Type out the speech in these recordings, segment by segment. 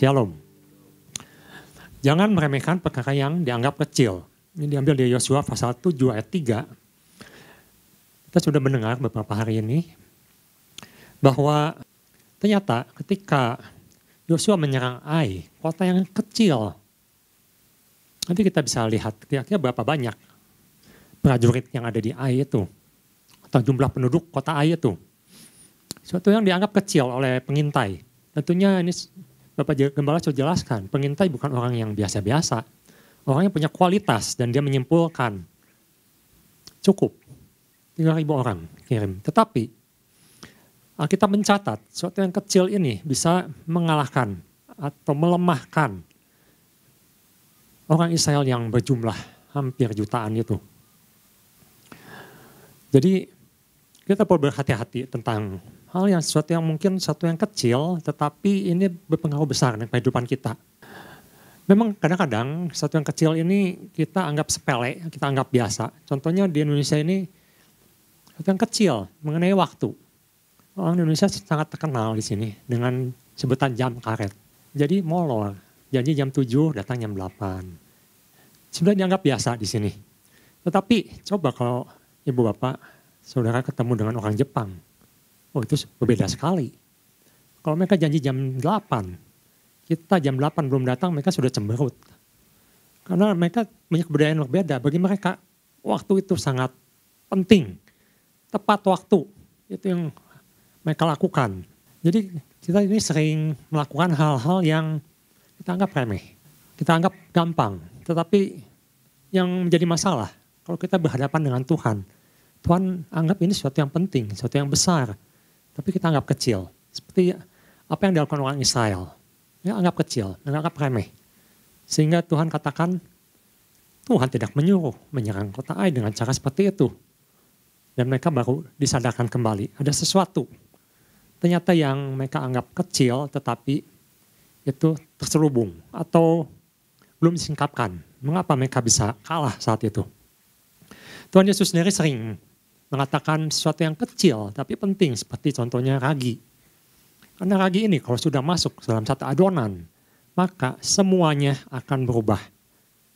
Shalom. Jangan meremehkan perkara yang dianggap kecil. Ini diambil dari Yosua pasal 7 ayat 3. Kita sudah mendengar beberapa hari ini bahwa ternyata ketika Yosua menyerang Ai, kota yang kecil. Nanti kita bisa lihat kira-kira berapa banyak prajurit yang ada di Ai itu. Atau jumlah penduduk kota Ai itu. Suatu yang dianggap kecil oleh pengintai. Tentunya ini Bapak Gembala sudah jelaskan, pengintai bukan orang yang biasa-biasa. Orang yang punya kualitas dan dia menyimpulkan cukup 3.000 orang kirim. Tetapi kita mencatat suatu yang kecil ini bisa mengalahkan atau melemahkan orang Israel yang berjumlah hampir jutaan itu. Jadi kita perlu berhati-hati tentang hal yang sesuatu yang mungkin satu yang kecil, tetapi ini berpengaruh besar dalam kehidupan kita. Memang kadang-kadang satu yang kecil ini kita anggap sepele, kita anggap biasa. Contohnya di Indonesia ini satu yang kecil mengenai waktu. Orang Indonesia sangat terkenal di sini dengan sebutan jam karet. Jadi molor, janji jam 7 datang jam 8. Sudah dianggap biasa di sini. Tetapi coba kalau ibu bapak, saudara ketemu dengan orang Jepang. Oh itu berbeda sekali. Kalau mereka janji jam 8, kita jam 8 belum datang mereka sudah cemberut. Karena mereka punya kebudayaan yang berbeda. Bagi mereka waktu itu sangat penting. Tepat waktu itu yang mereka lakukan. Jadi kita ini sering melakukan hal-hal yang kita anggap remeh. Kita anggap gampang. Tetapi yang menjadi masalah kalau kita berhadapan dengan Tuhan. Tuhan anggap ini sesuatu yang penting, sesuatu yang besar. Tapi kita anggap kecil. Seperti apa yang dilakukan orang Israel. Ya, anggap kecil, anggap remeh. Sehingga Tuhan katakan, Tuhan tidak menyuruh menyerang kota Ai dengan cara seperti itu. Dan mereka baru disadarkan kembali. Ada sesuatu. Ternyata yang mereka anggap kecil tetapi itu terselubung. Atau belum disingkapkan. Mengapa mereka bisa kalah saat itu. Tuhan Yesus sendiri sering mengatakan sesuatu yang kecil tapi penting seperti contohnya ragi. Karena ragi ini kalau sudah masuk dalam satu adonan, maka semuanya akan berubah.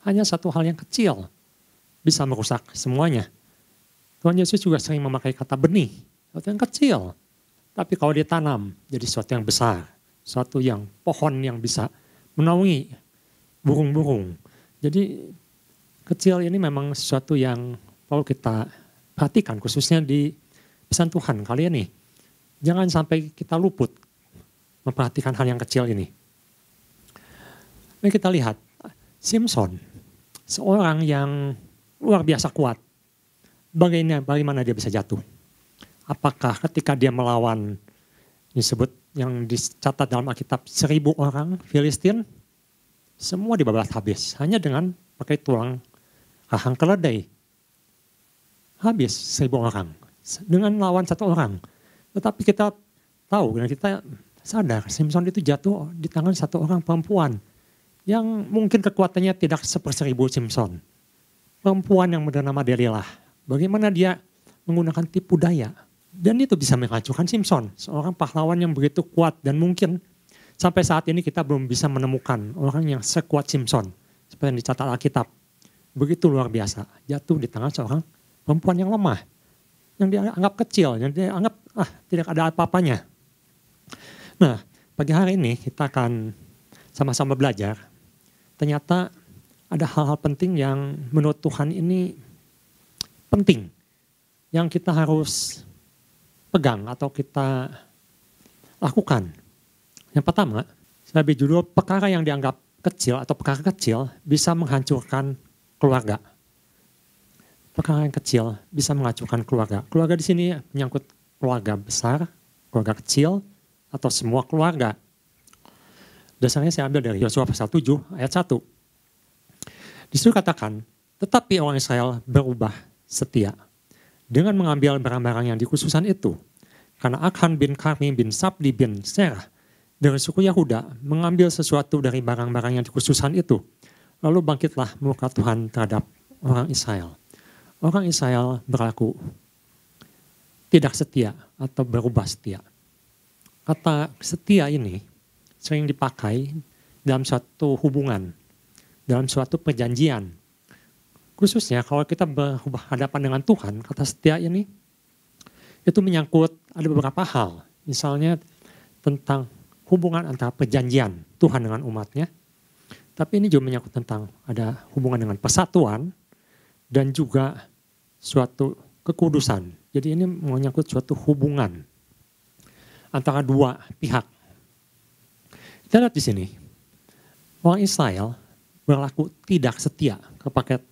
Hanya satu hal yang kecil bisa merusak semuanya. Tuhan Yesus juga sering memakai kata benih, sesuatu yang kecil. Tapi kalau ditanam jadi sesuatu yang besar, sesuatu yang pohon yang bisa menaungi burung-burung. Jadi kecil ini memang sesuatu yang perlu kita perhatikan khususnya di pesan Tuhan kali ini. Jangan sampai kita luput memperhatikan hal yang kecil ini. Mari kita lihat Simson, seorang yang luar biasa kuat. Bagaimana dia bisa jatuh? Apakah ketika dia melawan disebut yang dicatat dalam Alkitab 1.000 orang Filistin, semua dibabat habis hanya dengan pakai tulang rahang keledai. Habis 1.000 orang dengan lawan satu orang. Tetapi kita tahu dan kita sadar Simson itu jatuh di tangan satu orang perempuan yang mungkin kekuatannya tidak seperseribu Simson. Perempuan yang bernama Delilah. Bagaimana dia menggunakan tipu daya. Dan itu bisa menghancurkan Simson. Seorang pahlawan yang begitu kuat dan mungkin sampai saat ini kita belum bisa menemukan orang yang sekuat Simson. Seperti yang dicatat Alkitab. Begitu luar biasa. Jatuh di tangan seorang perempuan yang lemah, yang dianggap kecil, yang dianggap tidak ada apa-apanya. Nah, pagi hari ini kita akan sama-sama belajar. Ternyata ada hal-hal penting yang menurut Tuhan ini penting. Yang kita harus pegang atau kita lakukan. Yang pertama, saya beri judul perkara yang dianggap kecil atau perkara kecil bisa menghancurkan keluarga. Perkara yang kecil bisa menghancurkan keluarga. Keluarga di sini menyangkut keluarga besar, keluarga kecil, atau semua keluarga. Dasarnya saya ambil dari Yosua pasal 7 ayat 1. Di situ katakan, tetapi orang Israel berubah setia dengan mengambil barang-barang yang dikhususan itu. Karena Akhan bin Karmi bin Sabdi bin Serah dari suku Yahuda mengambil sesuatu dari barang-barang yang dikhususan itu. Lalu bangkitlah murka Tuhan terhadap orang Israel. Orang Israel berlaku tidak setia atau berubah setia. Kata setia ini sering dipakai dalam suatu hubungan, dalam suatu perjanjian. Khususnya kalau kita berhadapan dengan Tuhan, kata setia ini itu menyangkut ada beberapa hal. Misalnya tentang hubungan antara perjanjian Tuhan dengan umatnya. Tapi ini juga menyangkut tentang ada hubungan dengan persatuan dan juga suatu kekudusan. Jadi ini menyangkut suatu hubungan antara dua pihak. Kita lihat di sini, orang Israel berlaku tidak setia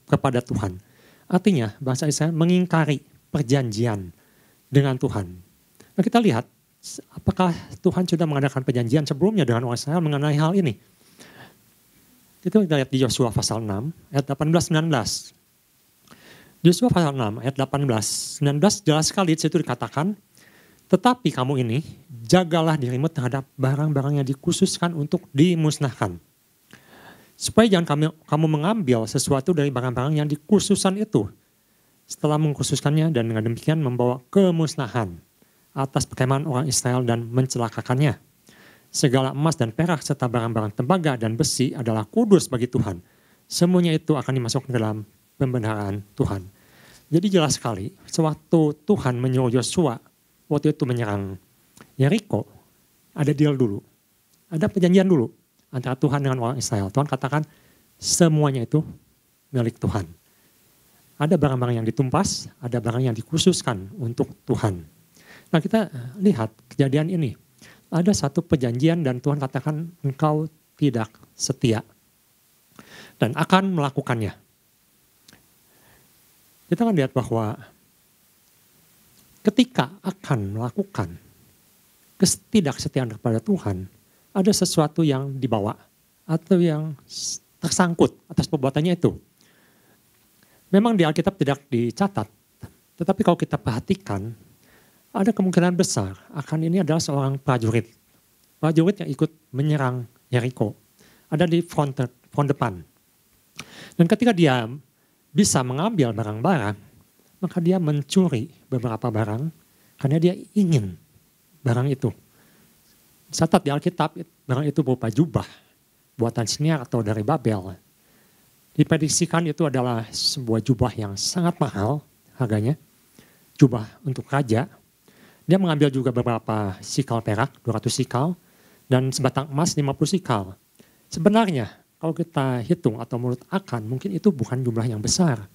kepada Tuhan. Artinya bangsa Israel mengingkari perjanjian dengan Tuhan. Nah, kita lihat apakah Tuhan sudah mengadakan perjanjian sebelumnya dengan orang Israel mengenai hal ini. Itu kita lihat di Yosua pasal 6 ayat 18-19. Yosua pasal 6 ayat 18-19 jelas sekali di situ dikatakan, tetapi kamu ini jagalah dirimu terhadap barang-barang yang dikhususkan untuk dimusnahkan. Supaya jangan kamu mengambil sesuatu dari barang-barang yang dikhususkan itu. Setelah mengkhususkannya dan dengan demikian membawa kemusnahan atas perkemahan orang Israel dan mencelakakannya. Segala emas dan perak serta barang-barang tembaga dan besi adalah kudus bagi Tuhan. Semuanya itu akan dimasukkan ke dalam pembenaran Tuhan. Jadi jelas sekali, sewaktu Tuhan menyuruh Yosua waktu itu menyerang Yeriko, ada deal dulu, ada perjanjian dulu antara Tuhan dengan orang Israel. Tuhan katakan semuanya itu milik Tuhan. Ada barang-barang yang ditumpas, ada barang yang dikhususkan untuk Tuhan. Nah, kita lihat kejadian ini. Ada satu perjanjian dan Tuhan katakan engkau tidak setia dan akan melakukannya. Kita akan lihat bahwa ketika akan melakukan ketidaksetiaan kepada Tuhan, ada sesuatu yang dibawa atau yang tersangkut atas perbuatannya itu. Memang di Alkitab tidak dicatat, tetapi kalau kita perhatikan, ada kemungkinan besar akan ini adalah seorang prajurit. Prajurit yang ikut menyerang Yeriko. Ada di front depan. Dan ketika dia bisa mengambil barang-barang, maka dia mencuri beberapa barang karena dia ingin barang itu. Catat di Alkitab, barang itu berupa jubah buatan Siniar atau dari Babel. Diprediksikan itu adalah sebuah jubah yang sangat mahal harganya, jubah untuk raja. Dia mengambil juga beberapa sikal perak, 200 sikal, dan sebatang emas 50 sikal. Sebenarnya kalau kita hitung atau menurut akan, mungkin itu bukan jumlah yang besar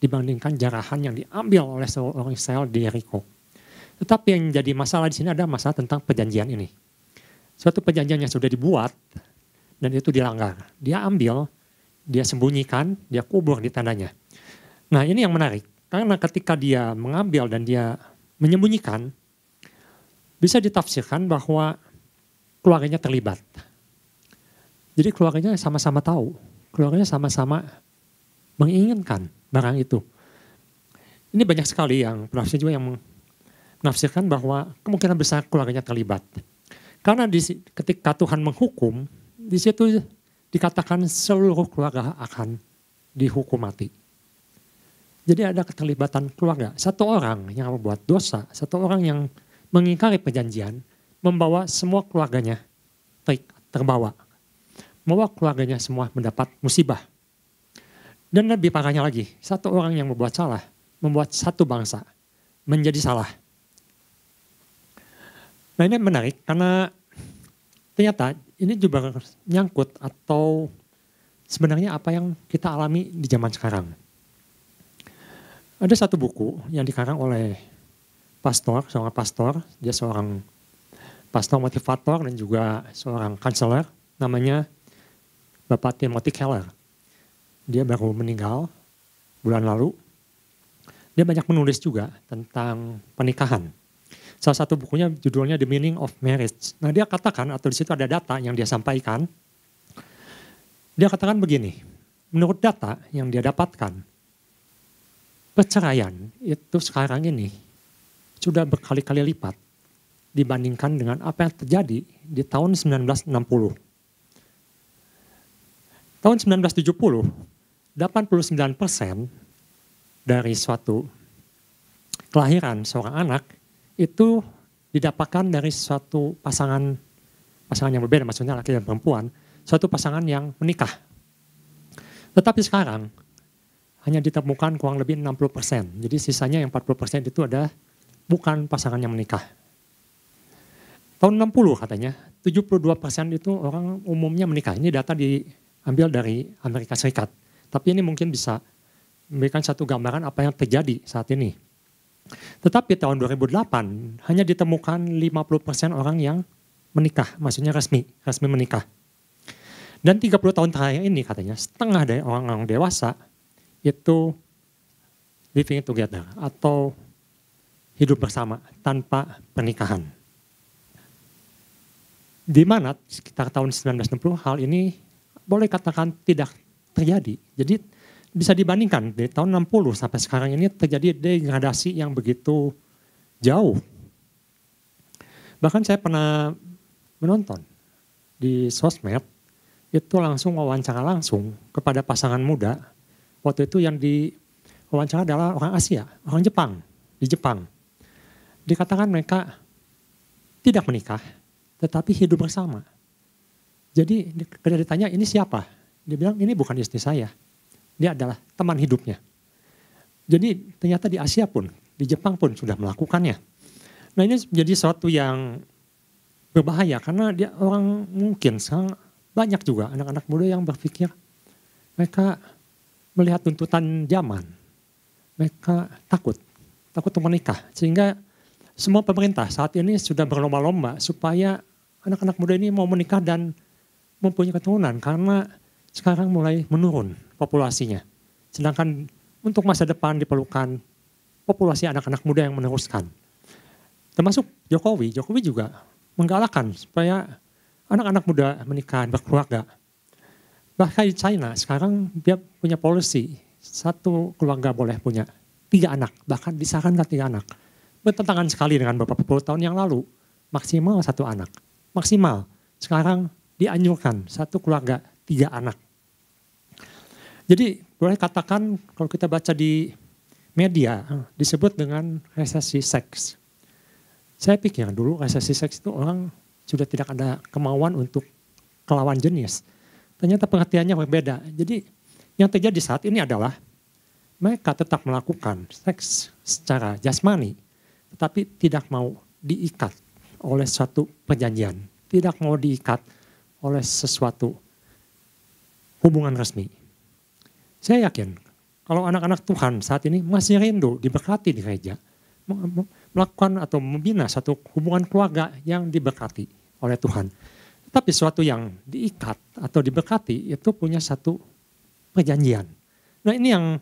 dibandingkan jarahan yang diambil oleh seorang Israel di Yeriko. Tetapi yang jadi masalah di sini ada masalah tentang perjanjian ini. Suatu perjanjian yang sudah dibuat dan itu dilanggar. Dia ambil, dia sembunyikan, dia kubur di tandanya. Nah, ini yang menarik. Karena ketika dia mengambil dan dia menyembunyikan, bisa ditafsirkan bahwa keluarganya terlibat. Jadi keluarganya sama-sama tahu, keluarganya sama-sama menginginkan barang itu. Ini banyak sekali yang penafsir juga yang menafsirkan bahwa kemungkinan besar keluarganya terlibat. Karena ketika Tuhan menghukum, di situ dikatakan seluruh keluarga akan dihukum mati. Jadi ada keterlibatan keluarga. Satu orang yang membuat dosa, satu orang yang mengingkari perjanjian, membawa semua keluarganya terbawa. Membawa keluarganya semua mendapat musibah. Dan lebih parahnya lagi, satu orang yang membuat salah, membuat satu bangsa menjadi salah. Nah, ini menarik karena ternyata ini juga nyangkut atau sebenarnya apa yang kita alami di zaman sekarang. Ada satu buku yang dikarang oleh seorang pastor, dia seorang pastor motivator dan juga seorang kanseler, namanya Bapak Timothy Keller. Dia baru meninggal bulan lalu. Dia banyak menulis juga tentang pernikahan. Salah satu bukunya judulnya The Meaning of Marriage. Nah, dia katakan atau di situ ada data yang dia sampaikan. Dia katakan begini, menurut data yang dia dapatkan, perceraian itu sekarang ini sudah berkali-kali lipat dibandingkan dengan apa yang terjadi di tahun 1960. Tahun 1970, 89% dari suatu kelahiran seorang anak itu didapatkan dari suatu pasangan yang berbeda, maksudnya laki dan perempuan, suatu pasangan yang menikah. Tetapi sekarang hanya ditemukan kurang lebih 60%. Jadi sisanya yang 40% itu ada bukan pasangan yang menikah. Tahun 60 katanya, 72% itu orang umumnya menikah. Ini data diambil dari Amerika Serikat. Tapi ini mungkin bisa memberikan satu gambaran apa yang terjadi saat ini. Tetapi tahun 2008 hanya ditemukan 50% orang yang menikah, maksudnya resmi menikah. Dan 30 tahun terakhir ini katanya setengah dari orang-orang dewasa itu living together atau hidup bersama tanpa pernikahan. Di mana sekitar tahun 1960 hal ini boleh katakan tidak terjadi. Jadi bisa dibandingkan dari tahun 60 sampai sekarang ini terjadi degradasi yang begitu jauh. Bahkan saya pernah menonton di sosmed itu langsung wawancara langsung kepada pasangan muda. Waktu itu yang diwawancara adalah orang Asia, orang Jepang, di Jepang. Dikatakan mereka tidak menikah, tetapi hidup bersama. Jadi ketika ditanya ini siapa? Dia bilang ini bukan istri saya, dia adalah teman hidupnya. Jadi ternyata di Asia pun, di Jepang pun sudah melakukannya. Nah ini menjadi sesuatu yang berbahaya karena dia orang mungkin banyak juga anak-anak muda yang berpikir mereka melihat tuntutan zaman, mereka takut untuk menikah. Sehingga semua pemerintah saat ini sudah berlomba-lomba supaya anak-anak muda ini mau menikah dan mempunyai keturunan karena sekarang mulai menurun populasinya. Sedangkan untuk masa depan diperlukan populasi anak-anak muda yang meneruskan. Termasuk Jokowi juga menggalakkan supaya anak-anak muda menikah, berkeluarga. Bahkan di China sekarang dia punya polisi, satu keluarga boleh punya 3 anak, bahkan disarankan 3 anak. Bertentangan sekali dengan beberapa puluh tahun yang lalu, maksimal 1 anak. Maksimal, sekarang dianjurkan 1 keluarga 3 anak. Jadi boleh katakan kalau kita baca di media disebut dengan resesi seks. Saya pikir dulu resesi seks itu orang sudah tidak ada kemauan untuk kelawan jenis. Ternyata pengertiannya berbeda. Jadi yang terjadi saat ini adalah mereka tetap melakukan seks secara jasmani, tetapi tidak mau diikat oleh suatu perjanjian, tidak mau diikat oleh sesuatu hubungan resmi. Saya yakin kalau anak-anak Tuhan saat ini masih rindu diberkati di gereja, melakukan atau membina satu hubungan keluarga yang diberkati oleh Tuhan. Tapi sesuatu yang diikat atau diberkati itu punya satu perjanjian. Nah ini yang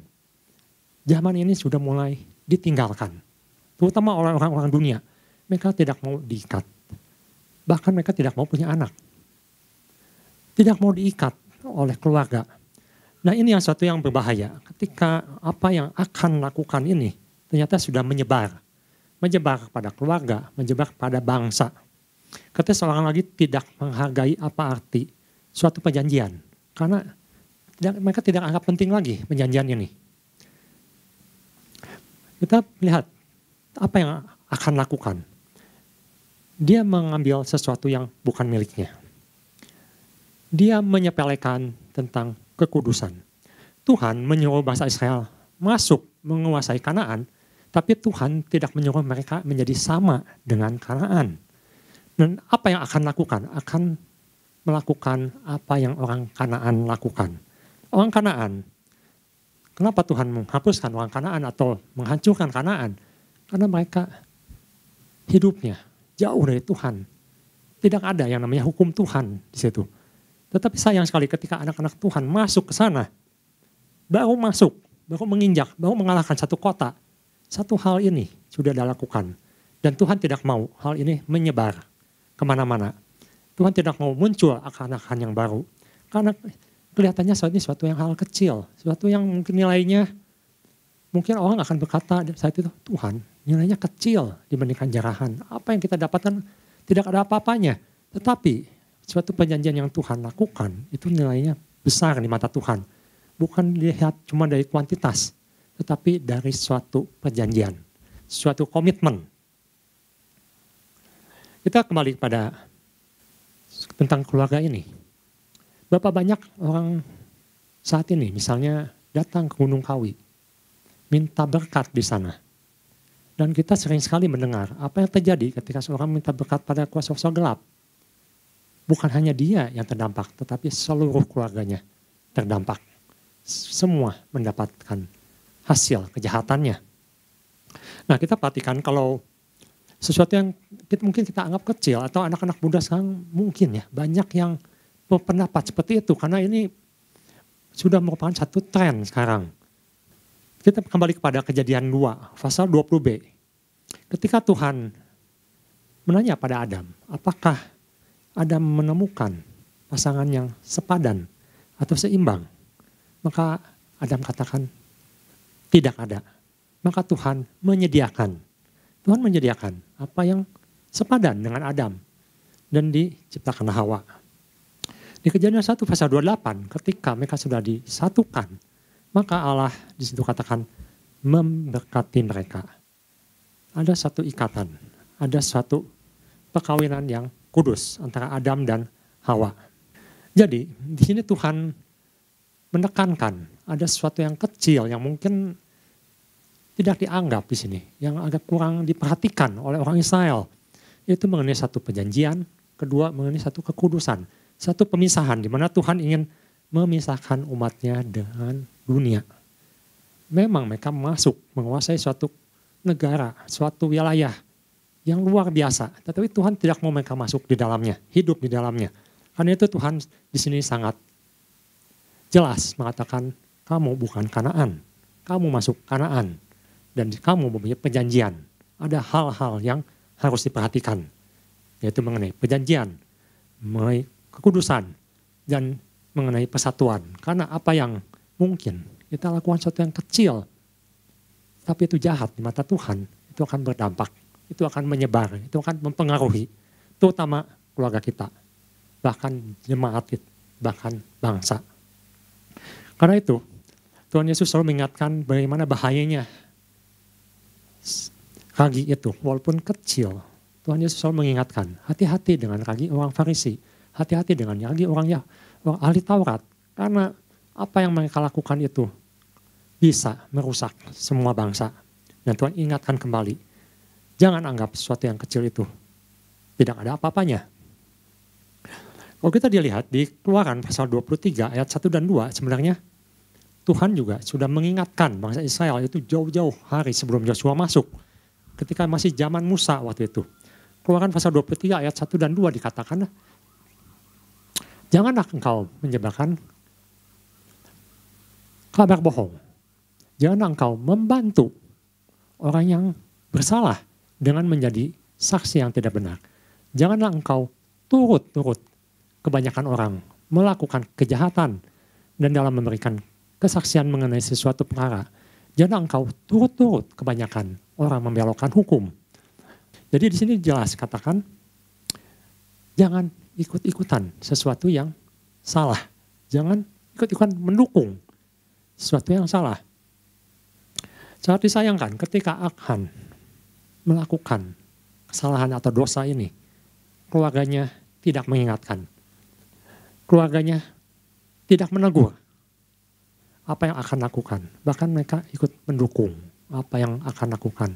zaman ini sudah mulai ditinggalkan. Terutama oleh orang-orang dunia. Mereka tidak mau diikat. Bahkan mereka tidak mau punya anak. Tidak mau diikat oleh keluarga. Nah ini yang suatu yang berbahaya. Ketika apa yang akan lakukan ini ternyata sudah menyebar. Menyebar kepada keluarga, menyebar kepada bangsa. Ketika seorang lagi tidak menghargai apa arti suatu perjanjian. Karena mereka tidak anggap penting lagi perjanjian ini. Kita lihat apa yang akan lakukan. Dia mengambil sesuatu yang bukan miliknya. Dia menyepelekan tentang kekudusan. Tuhan menyuruh bangsa Israel masuk menguasai Kanaan, tapi Tuhan tidak menyuruh mereka menjadi sama dengan Kanaan. Dan apa yang akan lakukan? Akan melakukan apa yang orang Kanaan lakukan. Orang Kanaan, kenapa Tuhan menghapuskan orang Kanaan atau menghancurkan Kanaan? Karena mereka hidupnya jauh dari Tuhan. Tidak ada yang namanya hukum Tuhan di situ. Tetapi sayang sekali ketika anak-anak Tuhan masuk ke sana, baru menginjak, baru mengalahkan satu kota. Satu hal ini sudah dilakukan. Dan Tuhan tidak mau hal ini menyebar kemana-mana. Tuhan tidak mau muncul akan-akan yang baru. Karena kelihatannya suatu yang hal kecil. Suatu yang mungkin nilainya, mungkin orang akan berkata saat itu, Tuhan nilainya kecil dibandingkan jarahan. Apa yang kita dapatkan tidak ada apa-apanya. Tetapi suatu perjanjian yang Tuhan lakukan, itu nilainya besar di mata Tuhan. Bukan dilihat cuma dari kuantitas, tetapi dari suatu perjanjian. Suatu komitmen. Kita kembali pada tentang keluarga ini. Berapa banyak orang saat ini misalnya datang ke Gunung Kawi, minta berkat di sana. Dan kita sering sekali mendengar apa yang terjadi ketika seorang minta berkat pada kuasa-kuasa gelap. Bukan hanya dia yang terdampak, tetapi seluruh keluarganya terdampak. Semua mendapatkan hasil kejahatannya. Nah, kita perhatikan kalau sesuatu yang mungkin kita anggap kecil atau anak-anak muda sekarang mungkin ya banyak yang berpendapat seperti itu karena ini sudah merupakan satu tren sekarang. Kita kembali kepada Kejadian 2, pasal 20b. Ketika Tuhan menanya pada Adam, apakah Adam menemukan pasangan yang sepadan atau seimbang? Maka Adam katakan, tidak ada. Maka Tuhan menyediakan. Tuhan menyediakan apa yang sepadan dengan Adam. Dan diciptakan Hawa. Di Kejadian 1 pasal 28, ketika mereka sudah disatukan, maka Allah di situ katakan memberkati mereka. Ada satu ikatan, ada suatu perkawinan yang kudus antara Adam dan Hawa. Jadi di sini Tuhan menekankan ada sesuatu yang kecil yang mungkin tidak dianggap di sini, yang agak kurang diperhatikan oleh orang Israel. Itu mengenai satu perjanjian, kedua mengenai satu kekudusan, satu pemisahan di mana Tuhan ingin memisahkan umatnya dengan dunia. Memang mereka masuk menguasai suatu negara, suatu wilayah yang luar biasa. Tetapi Tuhan tidak mau mereka masuk di dalamnya, hidup di dalamnya. Karena itu Tuhan di sini sangat jelas mengatakan kamu bukan Kanaan, kamu masuk Kanaan. Dan kamu mempunyai perjanjian. Ada hal-hal yang harus diperhatikan. Yaitu mengenai perjanjian, mengenai kekudusan, dan mengenai persatuan. Karena apa yang mungkin kita lakukan sesuatu yang kecil, tapi itu jahat di mata Tuhan, itu akan berdampak, itu akan menyebar, itu akan mempengaruhi, terutama keluarga kita, bahkan jemaat, bahkan bangsa. Karena itu, Tuhan Yesus selalu mengingatkan bagaimana bahayanya ragi itu, walaupun kecil. Tuhan Yesus selalu mengingatkan, hati-hati dengan ragi orang Farisi, hati-hati dengan ragi orang ahli Taurat, karena apa yang mereka lakukan itu bisa merusak semua bangsa. Dan Tuhan ingatkan kembali, jangan anggap sesuatu yang kecil itu tidak ada apa-apanya. Kalau kita dilihat di Keluaran pasal 23 ayat 1 dan 2, sebenarnya Tuhan juga sudah mengingatkan bangsa Israel itu jauh-jauh hari sebelum Yosua masuk. Ketika masih zaman Musa waktu itu. Keluaran pasal 23 ayat 1 dan 2 dikatakan, janganlah engkau menyebarkan kabar bohong. Janganlah engkau membantu orang yang bersalah dengan menjadi saksi yang tidak benar. Janganlah engkau turut-turut kebanyakan orang melakukan kejahatan dan dalam memberikan kesaksian mengenai sesuatu perkara. Jangan engkau turut-turut kebanyakan orang membelokkan hukum. Jadi di sini jelas katakan, jangan ikut-ikutan sesuatu yang salah. Jangan ikut-ikutan mendukung sesuatu yang salah. Sangat disayangkan ketika Akhan melakukan kesalahan atau dosa ini, keluarganya tidak mengingatkan. Keluarganya tidak menegur apa yang akan lakukan. Bahkan mereka ikut mendukung apa yang akan lakukan.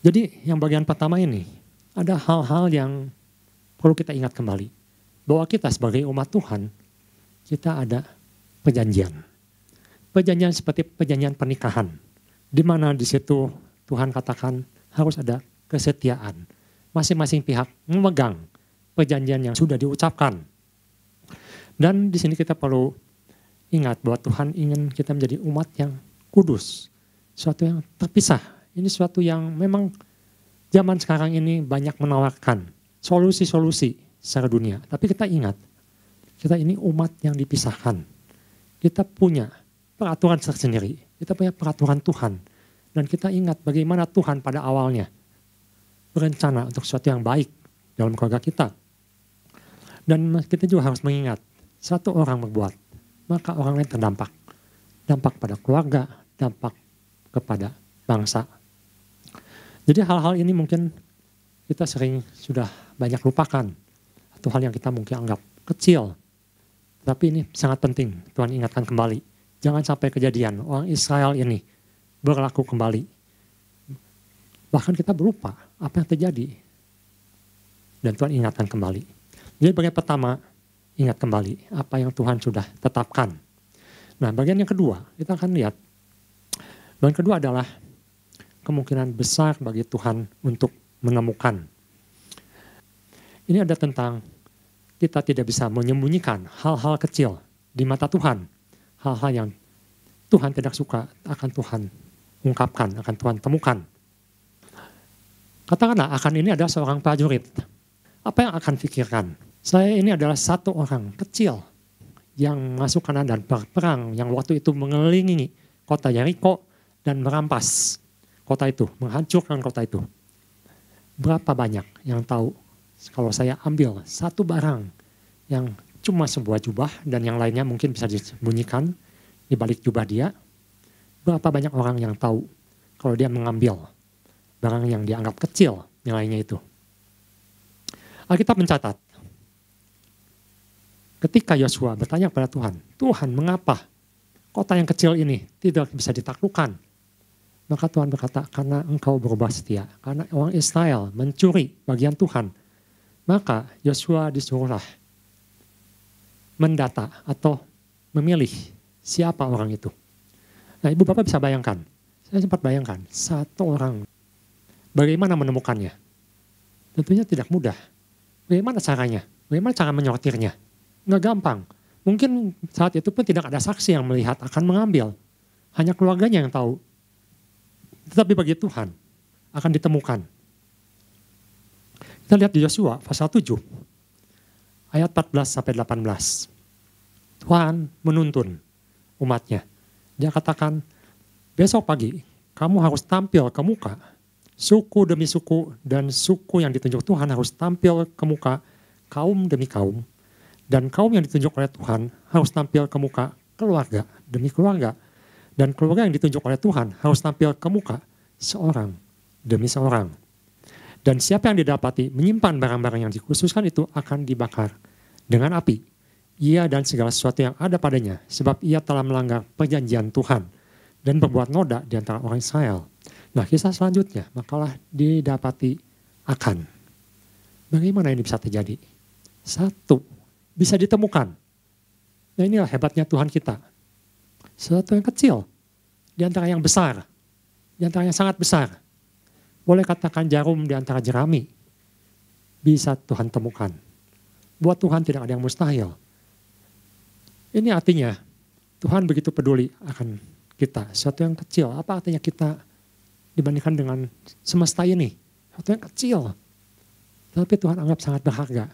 Jadi yang bagian pertama ini, ada hal-hal yang perlu kita ingat kembali. Bahwa kita sebagai umat Tuhan, kita ada perjanjian. Perjanjian seperti perjanjian pernikahan. Di mana di situ Tuhan katakan harus ada kesetiaan. Masing-masing pihak memegang perjanjian yang sudah diucapkan. Dan di sini kita perlu ingat bahwa Tuhan ingin kita menjadi umat yang kudus. Suatu yang terpisah. Ini suatu yang memang zaman sekarang ini banyak menawarkan solusi-solusi secara dunia. Tapi kita ingat, kita ini umat yang dipisahkan. Kita punya peraturan tersendiri. Kita punya peraturan Tuhan. Dan kita ingat bagaimana Tuhan pada awalnya berencana untuk sesuatu yang baik dalam keluarga kita. Dan kita juga harus mengingat, satu orang berbuat, maka orang lain terdampak. Dampak pada keluarga, dampak kepada bangsa. Jadi hal-hal ini mungkin kita sering sudah banyak lupakan. Atau hal yang kita mungkin anggap kecil. Tapi ini sangat penting Tuhan ingatkan kembali. Jangan sampai kejadian orang Israel ini berlaku kembali. Bahkan kita berlupa apa yang terjadi. Dan Tuhan ingatkan kembali. Jadi bagian pertama, ingat kembali apa yang Tuhan sudah tetapkan. Nah bagian yang kedua, kita akan lihat. Bagian kedua adalah kemungkinan besar bagi Tuhan untuk menemukan. Ini ada tentang kita tidak bisa menyembunyikan hal-hal kecil di mata Tuhan. Hal-hal yang Tuhan tidak suka akan Tuhan ungkapkan, akan Tuhan temukan. Katakanlah akan ini adalah seorang prajurit. Apa yang akan pikirkan? Saya ini adalah satu orang kecil yang masuk kanan dan berperang yang waktu itu mengelilingi kota Yeriko dan merampas kota itu, menghancurkan kota itu. Berapa banyak yang tahu kalau saya ambil satu barang yang cuma sebuah jubah dan yang lainnya mungkin bisa disembunyikan di balik jubah dia. Berapa banyak orang yang tahu kalau dia mengambil barang yang dianggap kecil nilainya itu. Alkitab mencatat, ketika Yosua bertanya kepada Tuhan, Tuhan mengapa kota yang kecil ini tidak bisa ditaklukkan? Maka Tuhan berkata, karena engkau berubah setia, karena orang Israel mencuri bagian Tuhan. Maka Yosua disuruhlah mendata atau memilih siapa orang itu. Nah ibu bapak bisa bayangkan, saya sempat bayangkan satu orang, bagaimana menemukannya? Tentunya tidak mudah. Bagaimana caranya? Bagaimana cara menyortirnya? Nggak gampang. Mungkin saat itu pun tidak ada saksi yang melihat akan mengambil. Hanya keluarganya yang tahu. Tetapi bagi Tuhan akan ditemukan. Kita lihat di Yosua pasal 7. Ayat 14-18. Tuhan menuntun umatnya. Dia katakan, besok pagi kamu harus tampil ke muka. Suku demi suku dan suku yang ditunjuk Tuhan harus tampil ke muka, kaum demi kaum. Dan kaum yang ditunjuk oleh Tuhan harus tampil ke muka, keluarga demi keluarga. Dan keluarga yang ditunjuk oleh Tuhan harus tampil ke muka, seorang demi seorang. Dan siapa yang didapati menyimpan barang-barang yang dikhususkan itu akan dibakar dengan api. Ia dan segala sesuatu yang ada padanya, sebab ia telah melanggar perjanjian Tuhan dan berbuat noda di antara orang Israel. Nah kisah selanjutnya, makalah didapati akan. Bagaimana ini bisa terjadi? Satu, bisa ditemukan. Nah inilah hebatnya Tuhan kita. Sesuatu yang kecil, di antara yang besar, di antara yang sangat besar. Boleh katakan jarum di antara jerami, bisa Tuhan temukan. Buat Tuhan tidak ada yang mustahil. Ini artinya, Tuhan begitu peduli akan kita. Sesuatu yang kecil, apa artinya kita dibandingkan dengan semesta ini. Sesuatu yang kecil. Tapi Tuhan anggap sangat berharga.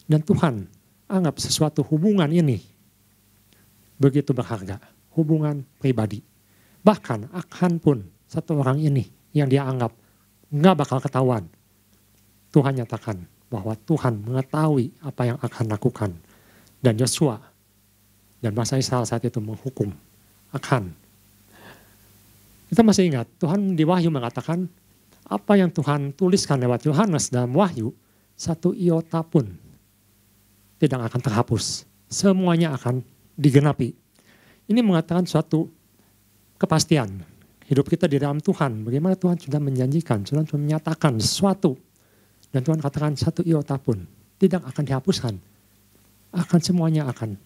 Dan Tuhan anggap sesuatu hubungan ini begitu berharga. Hubungan pribadi. Bahkan akan pun satu orang ini yang dia anggap nggak bakal ketahuan. Tuhan nyatakan bahwa Tuhan mengetahui apa yang akan lakukan. Dan Yosua dan bangsa Israel saat itu menghukum akan. Kita masih ingat, Tuhan di Wahyu mengatakan, apa yang Tuhan tuliskan lewat Yohanes dalam Wahyu, satu iota pun tidak akan terhapus. Semuanya akan digenapi. Ini mengatakan suatu kepastian. Hidup kita di dalam Tuhan, bagaimana Tuhan sudah menjanjikan, sudah menyatakan sesuatu. Dan Tuhan katakan satu iota pun tidak akan dihapuskan. Akan semuanya akan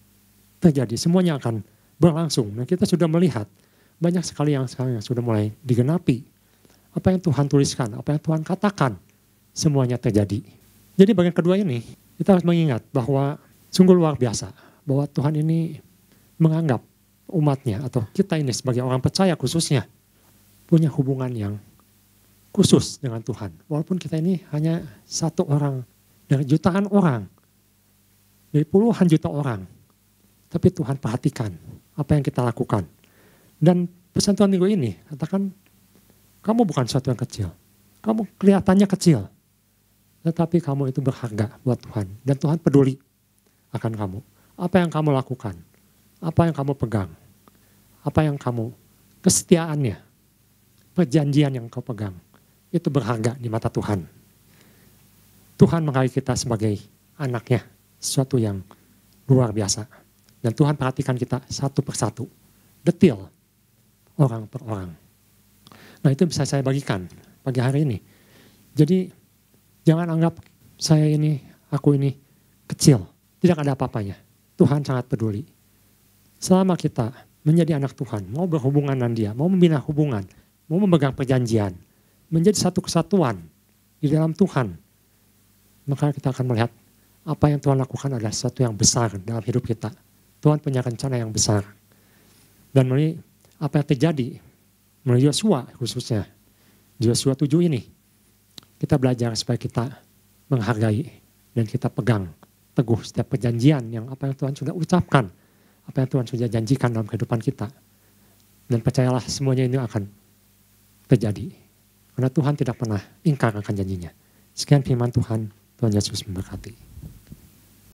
terjadi, semuanya akan berlangsung. Nah kita sudah melihat, banyak sekali yang sekarang yang sudah mulai digenapi. Apa yang Tuhan tuliskan, apa yang Tuhan katakan, semuanya terjadi. Jadi bagian kedua ini, kita harus mengingat bahwa sungguh luar biasa. Bahwa Tuhan ini menganggap umatnya atau kita ini sebagai orang percaya khususnya, punya hubungan yang khusus dengan Tuhan. Walaupun kita ini hanya satu orang dari jutaan orang, dari puluhan juta orang. Tapi Tuhan perhatikan apa yang kita lakukan. Dan pesan Tuhan minggu ini katakan, kamu bukan sesuatu yang kecil. Kamu kelihatannya kecil. Tetapi kamu itu berharga buat Tuhan. Dan Tuhan peduli akan kamu. Apa yang kamu lakukan. Apa yang kamu pegang. Apa yang kamu, kesetiaannya. Perjanjian yang kau pegang. Itu berharga di mata Tuhan. Tuhan menghargai kita sebagai anaknya. Sesuatu yang luar biasa. Dan Tuhan perhatikan kita satu persatu, detil, orang per orang. Nah itu bisa saya bagikan pagi hari ini. Jadi jangan anggap saya ini, aku ini kecil. Tidak ada apa-apanya. Tuhan sangat peduli. Selama kita menjadi anak Tuhan, mau berhubungan dengan Dia, mau membina hubungan, mau memegang perjanjian, menjadi satu kesatuan di dalam Tuhan, maka kita akan melihat apa yang Tuhan lakukan adalah sesuatu yang besar dalam hidup kita. Tuhan punya rencana yang besar. Dan melalui apa yang terjadi, melalui Yosua khususnya, Yosua 7 ini, kita belajar supaya kita menghargai dan kita pegang teguh setiap perjanjian yang apa yang Tuhan sudah ucapkan, apa yang Tuhan sudah janjikan dalam kehidupan kita. Dan percayalah semuanya ini akan terjadi. Karena Tuhan tidak pernah ingkar akan janjinya. Sekian firman Tuhan, Tuhan Yesus memberkati.